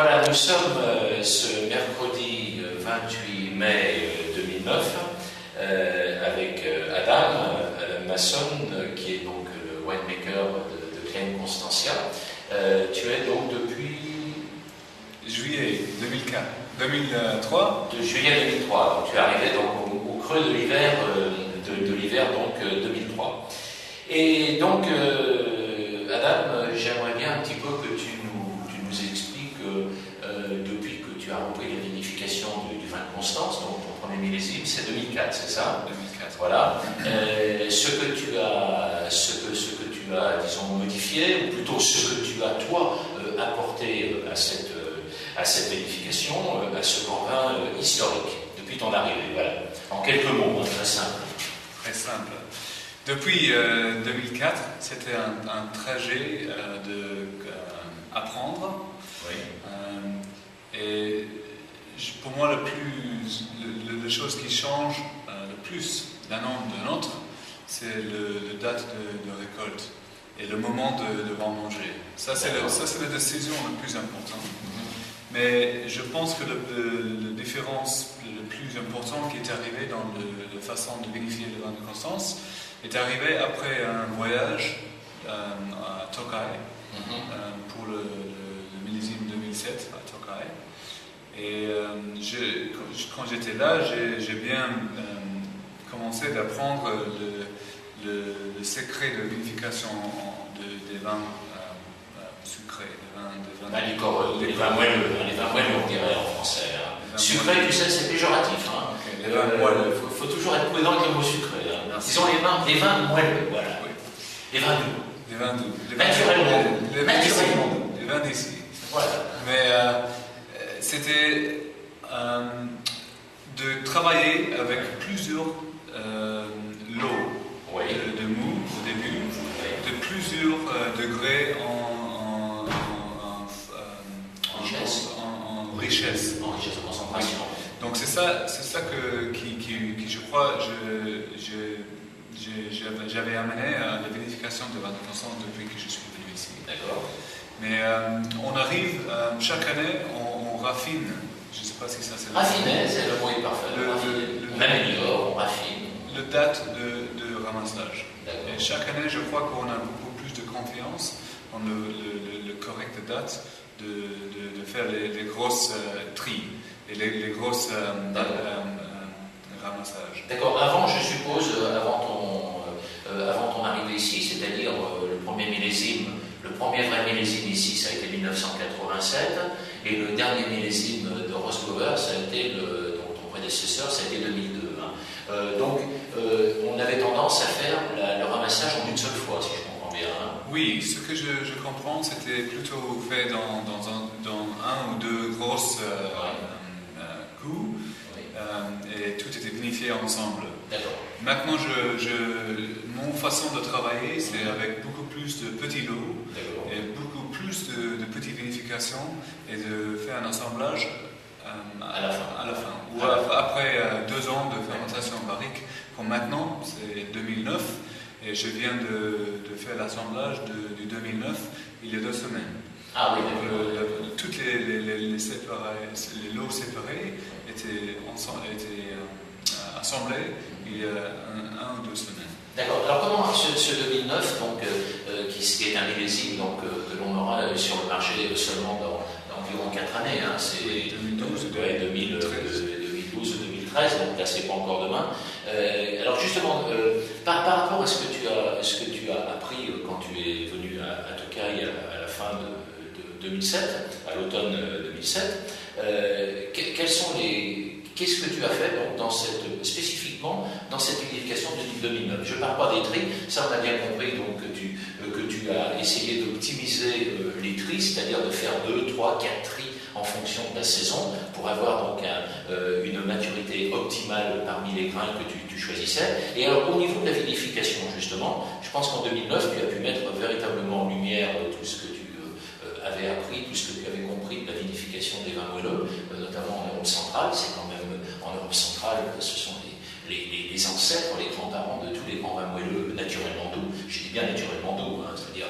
Voilà, nous sommes ce mercredi 28 mai 2009 avec Adam Masson, qui est donc le winemaker de Klein Constantia. Tu es donc depuis juillet 2003. De juillet 2003. Donc tu es arrivé donc au creux de l'hiver donc 2003. Et donc Adam, j'aimerais bien un petit peu que tu nous expliques depuis que tu as repris la vinification du vin de Constance, donc ton premier millésime, c'est 2004, c'est ça? 2004. Voilà. Ce que tu as, disons, modifié, ou plutôt ce que tu as, toi, apporté à cette vinification, à ce grand vin historique, depuis ton arrivée, voilà. En quelques mots, très simple. Très simple. Depuis 2004, c'était un trajet d'apprendre. Oui. Et pour moi, la chose qui change le plus d'un an de l'autre, c'est la date de récolte et le moment de vendanger. Ça, c'est la décision la plus importante. Mais je pense que la différence la plus importante qui est arrivée dans la façon de vinifier le vin de Constance est arrivée après un voyage à Tokai pour le millésime 2007 à Tokai. Et quand j'étais là, j'ai bien commencé d'apprendre le secret de vinification des vins sucrés, des vins les vins moelleux, on dirait en français. Sucré, tu sais, c'est péjoratif. Hein. Okay, les vins moelleux. Faut toujours être prudent avec les mots sucrés. Hein. Disons les vins moelleux, voilà. Oui. Les vins doux. Les vins doux. Naturellement doux. Les vins d'ici. Voilà. Mais c'était de travailler avec plusieurs lots de mou au début, de plusieurs degrés en richesse. En richesse de concentration. Donc c'est ça qui je crois, j'avais amené à la vinification de vin de Constance depuis que je suis venu ici. D'accord. Mais on arrive, chaque année, on raffine. Je ne sais pas si ça c'est... Raffiner, c'est le mot parfait. On améliore, on raffine. Le date de ramassage. D'accord. Et chaque année, je crois qu'on a beaucoup plus de confiance en le correct date de faire les grosses tris et les grosses ramassages. D'accord. Avant, je suppose, avant ton arrivée ici, c'est-à-dire le premier vrai millésime ici, ça a été 1987, et le dernier millésime de Roscover, ça a été donc ton prédécesseur, ça a été 2002. Hein. Donc, on avait tendance à faire le ramassage en une seule fois, si je comprends bien. Hein. Oui, ce que je comprends, c'était plutôt fait dans un ou deux grosses coups, et tout était vinifié ensemble. D'accord. Maintenant, mon façon de travailler, c'est avec beaucoup plus de petits lots et beaucoup plus de petites vinifications et de faire un assemblage à la fin. Ou après 2 ans de fermentation barrique. Pour maintenant, c'est 2009 et je viens de faire l'assemblage du 2009 il y a 2 semaines. Ah oui, toutes les lots séparés étaient assemblés il y a 1 ou 2 semaines. D'accord. Alors comment ce 2009, donc, qui est un millésime que l'on aura sur le marché seulement dans environ 4 années, hein, c'est 2012, 2013, donc là c'est pas encore demain. Alors justement, par rapport à ce que tu as appris quand tu es venu à Tokai à la fin de 2007, à l'automne 2007, qu'est-ce que tu as fait donc, spécifiquement dans cette vinification de 2009? Je ne parle pas des tris, ça on a bien compris donc, que tu as essayé d'optimiser les tris, c'est-à-dire de faire 2, 3, 4 tris en fonction de la saison pour avoir donc une maturité optimale parmi les grains que tu choisissais. Et alors au niveau de la vinification justement, je pense qu'en 2009 tu as pu mettre véritablement en lumière tout ce que tu avais appris, tout ce que tu avais compris de la vinification des vins moelleux, notamment en Europe centrale. C'est quand même en Europe centrale, ce sont les ancêtres, les grands-parents de tous les grands vins moelleux naturellement doux. Je dis bien naturellement doux, hein, c'est-à-dire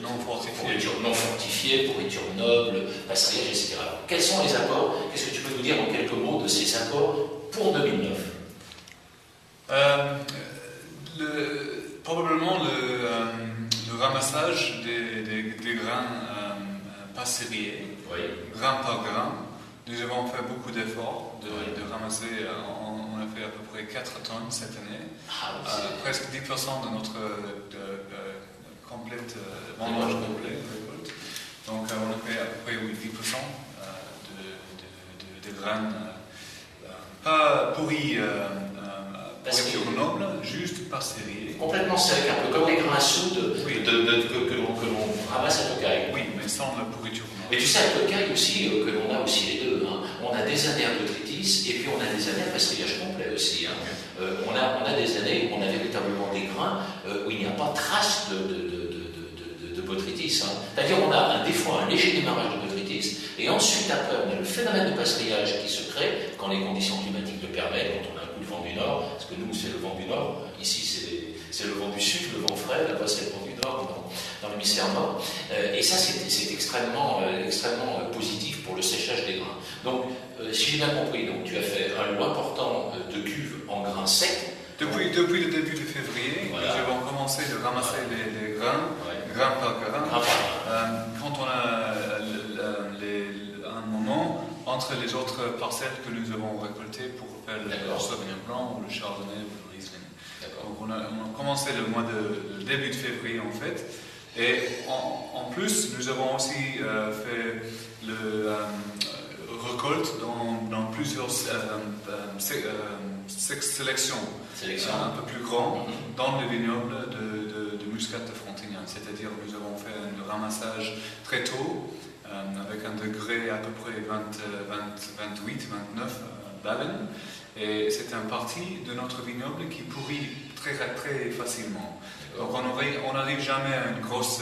non fortifiée. Pourriture non fortifiée, pourriture noble, passerillage, etc. Quels sont les apports? Qu'est-ce que tu peux nous dire en quelques mots de ces apports pour 2009? Probablement le ramassage des grains pas serrés, Oui. grain par grain. Nous avons fait beaucoup d'efforts de ramasser. On a fait à peu près 4 tonnes cette année. Presque 10% de notre complète vendange complet de récolte. Donc on a fait à peu près 10% de grains pas pourris, pourriture noble, juste pas serrés. Complètement sec, un peu comme les grains à soude que l'on ramasse à Tokai. Oui, mais sans la pourriture noble. Et tu sais, à Tokai aussi, que l'on a aussi les deux. Hein. On a des années à botrytis et puis on a des années à passerillage complet aussi. Hein. On a des années où on a véritablement des grains où il n'y a pas trace de botrytis. Hein. C'est-à-dire on a des fois un léger démarrage de botrytis et ensuite après on a le phénomène de passerillage qui se crée quand les conditions climatiques le permettent, quand on a un coup de vent du nord, parce que nous c'est le vent du nord, ici c'est le vent du sud, le vent frais, là-bas c'est le vent du nord dans l'hémisphère nord. Et ça c'est extrêmement positif pour le séchage des grains. Donc si j'ai bien compris, donc, tu as fait un lot important de cuves en grains secs. Depuis le début de février, nous avons commencé de ramasser les grains, grain par grain. Quand on a un moment entre les autres parcelles que nous avons récoltées pour faire le Sauvignon blanc ou le Chardonnay ou le Riesling. Donc on a commencé le début de février en fait. Et en plus, nous avons aussi fait le récolte dans plusieurs sélections un peu plus grandes dans le vignoble de Muscat de Frontignan. C'est-à-dire nous avons fait un ramassage très tôt avec un degré à peu près 28, 29 Ballen. Et c'est une partie de notre vignoble qui pourrit très, très facilement. Donc on n'arrive jamais à une grosse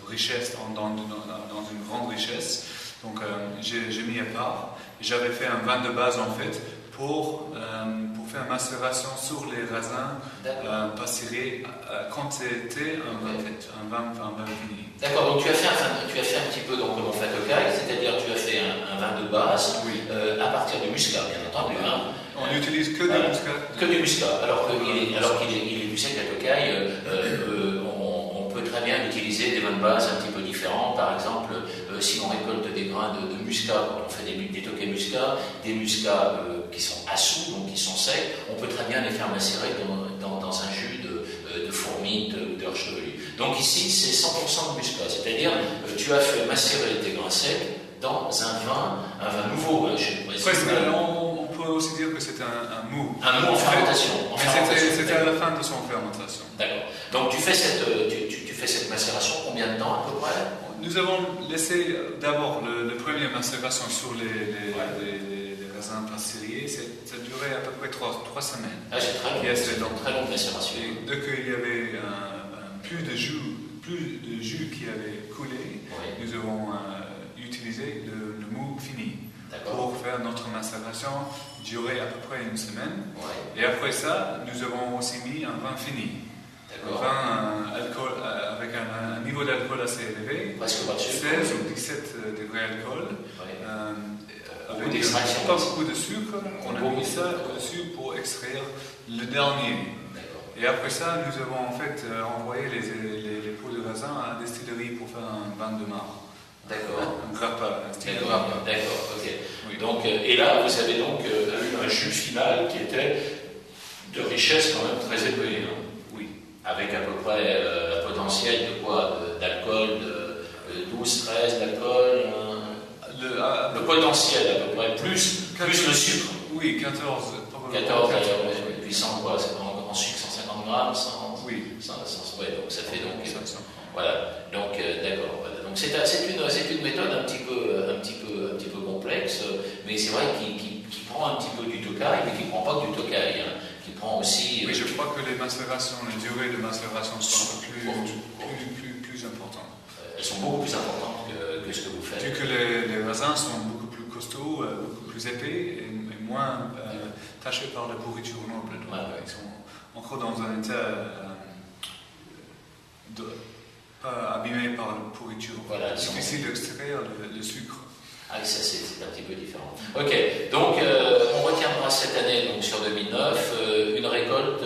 richesse, dans une grande richesse. Donc j'ai mis à part. J'avais fait un vin de base en fait pour faire une macération sur les raisins pas serrés quand c'était un vin fini. D'accord, donc tu as fait un petit peu donc, comme on fait à Tokai, c'est-à-dire tu as fait un vin de base à partir du muscat, bien entendu. Hein. On n'utilise que du muscat. Que du muscat, alors qu'il est du sec à Tokai, on peut très bien utiliser des vins de base un petit peu différents. Par exemple, si on récolte des grains de muscat, quand on fait des Tokai muscat, des muscats qui sont assous, donc qui sont secs, on peut très bien les faire macérer dans un jus de fourmite ou d'heure chevelue. Donc ici, c'est 100% de muscat, c'est-à-dire tu as fait macérer tes grains secs dans un vin nouveau. On peut aussi dire que c'est un mou. Un mou en fermentation. C'était à la fin de son fermentation. D'accord. Donc tu fais cette macération combien de temps à peu près? Nous avons laissé d'abord le premier macération sur les raisins pas serrés. Ça durait à peu près 3 semaines. Ah, c'est très longue macération. Et dès qu'il y avait plus de jus qui avait coulé, nous avons utilisé le mou fini pour faire notre macération durer à peu près 1 semaine. Et après ça, nous avons aussi mis un vin fini. Un vin avec un niveau d'alcool assez élevé, 16 ou 17 degrés d'alcool, avec pas beaucoup de sucre. On a mis ça dessus pour extraire le dernier. Et après ça, nous avons en fait envoyé les pots de raisin à la distillerie pour faire un vin de marc. D'accord. Un grappa. D'accord, ok. Oui. Donc, et là, vous avez donc eu un jus final qui était de richesse quand même très élevée. Hein. Oui. Avec à peu près un potentiel de quoi? D'alcool, de 12, 13 d'alcool. Le potentiel à peu près, plus le sucre. Oui, 14. 14, 800 quoi? En sucre, 150 grammes, 100. Oui. 100, ouais, donc ça fait donc. 500. Voilà, donc d'accord. Voilà. Donc c'est une méthode un petit peu complexe, mais c'est vrai qui prend un petit peu du Tokai, mais qui ne prend pas que du Tokai, hein, qui prend aussi. Oui, je crois que les durées de macération sont un peu plus importantes. Elles sont beaucoup plus importantes que ce que vous faites. Vu que les raisins sont beaucoup plus costauds, beaucoup plus épais et moins tachés par la pourriture noble. Donc, ils sont encore dans un état abîmés par la pourriture. Voilà, c'est difficile d'extraire le sucre. Ah, ça c'est un petit peu différent. Ok, donc on retiendra cette année, donc sur 2009, une récolte,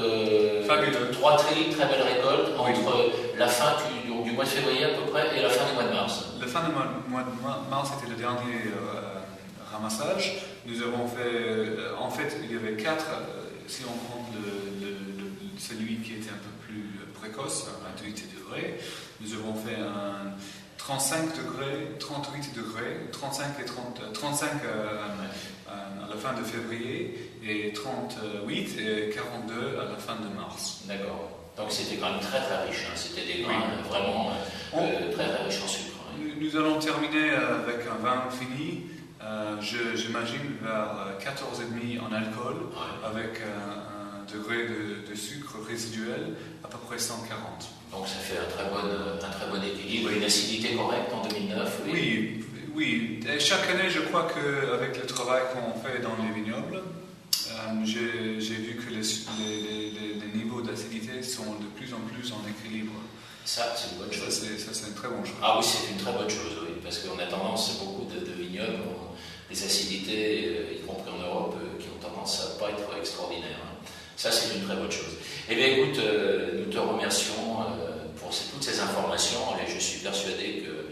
Fabuleux. 3 tri, très belle récolte, entre la fin du mois de février à peu près et la fin du mois de mars. La fin du mois de mars était le dernier ramassage. Nous avons fait, en fait, il y avait 4, si on compte celui qui était un peu plus précoce, 28 degrés, nous avons fait un 35 degrés, 38 degrés, 35 à la fin de février et 38 et 42 à la fin de mars. D'accord. Donc c'était quand même très très riche, hein. C'était des grains vraiment très très riches en sucre. Hein. Nous allons terminer avec un vin fini, j'imagine vers 14,5 en alcool, avec un degré de sucre résiduel à peu près 140. Donc ça fait un très bon équilibre, une acidité correcte en 2009. Oui. Et chaque année, je crois qu'avec le travail qu'on fait dans les vignobles, j'ai vu que les niveaux d'acidité sont de plus en plus en équilibre. Ça, c'est une bonne chose. Ça, c'est une très bonne chose. Ah oui, c'est une très bonne chose, oui, parce qu'on a tendance, beaucoup de vignobles ont des acidités, y compris en Europe, qui ont tendance à ne pas être extraordinaires. Hein. Ça, c'est une très bonne chose. Eh bien, écoute, nous te remercions pour toutes ces informations, et je suis persuadé que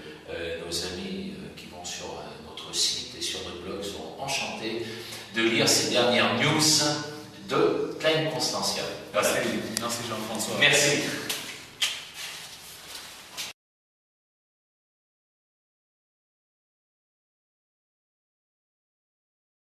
nos amis qui vont sur notre site et sur notre blog seront enchantés de lire ces dernières news de Klein Constantia. Merci Jean-François. Merci.